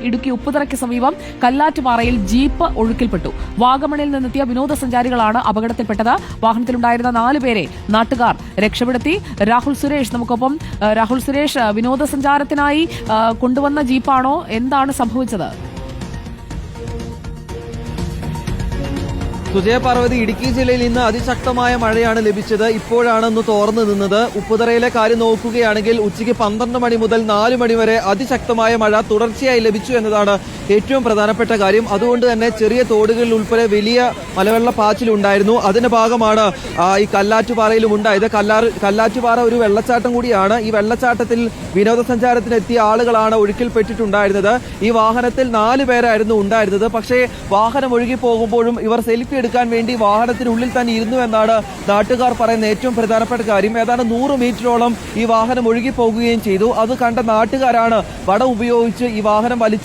ഇടുക്കി ഉപ്പുതറയ്ക്ക് സമീപം കല്ലാറ്റുപാറയിൽ ജീപ്പ് ഒഴുക്കിൽപ്പെട്ടു. വാഗമണിൽ നിന്നെത്തിയ വിനോദസഞ്ചാരികളാണ് അപകടത്തിൽപ്പെട്ടത്. വാഹനത്തിലുണ്ടായിരുന്ന 4 പേരെ നാട്ടുകാർ രക്ഷപ്പെടുത്തി. രാഹുൽ സുരേഷ് നമുക്കൊപ്പം. രാഹുൽ സുരേഷ്, വിനോദസഞ്ചാരത്തിനായി കൊണ്ടുവന്ന ജീപ്പാണോ? എന്താണ് സംഭവിച്ചത്? സുജയപാർവതി, ഇടുക്കി ജില്ലയിൽ ഇന്ന് അതിശക്തമായ മഴയാണ് ലഭിച്ചത്. ഇപ്പോഴാണ് ഒന്ന് തോർന്നു നിന്നത്. ഉപ്പുതറയിലെ കാര്യം നോക്കുകയാണെങ്കിൽ ഉച്ചയ്ക്ക് 12 മണി മുതൽ 4 മണി വരെ അതിശക്തമായ മഴ തുടർച്ചയായി ലഭിച്ചു എന്നതാണ് ഏറ്റവും പ്രധാനപ്പെട്ട കാര്യം. അതുകൊണ്ട് തന്നെ ചെറിയ തോടുകളിൽ ഉൾപ്പെടെ വലിയ മലവെള്ളപ്പാച്ചിലുണ്ടായിരുന്നു. അതിന്റെ ഭാഗമാണ് ഈ കല്ലാറ്റുപാറയിലും ഉണ്ടായത്. കല്ലാറ്റുപാറ ഒരു വെള്ളച്ചാട്ടം കൂടിയാണ്. ഈ വെള്ളച്ചാട്ടത്തിൽ വിനോദസഞ്ചാരത്തിനെത്തിയ ആളുകളാണ് ഒഴുക്കിൽപ്പെട്ടിട്ടുണ്ടായിരുന്നത്. ഈ വാഹനത്തിൽ 4 പേരായിരുന്നു ഉണ്ടായിരുന്നത്. പക്ഷേ വാഹനം ഒഴുകി പോകുമ്പോഴും ഇവർ സെൽഫി എടുക്കാൻ വേണ്ടി വാഹനത്തിനുള്ളിൽ തന്നെ ഇരുന്നു എന്നാണ് നാട്ടുകാർ പറയുന്ന ഏറ്റവും പ്രധാനപ്പെട്ട കാര്യം. ഏതാണ്ട് 100 മീറ്ററോളം ഈ വാഹനം ഒഴുകി പോകുകയും ചെയ്തു. അത് കണ്ട നാട്ടുകാരാണ് വടം ഉപയോഗിച്ച് ഈ വാഹനം വലിച്ച്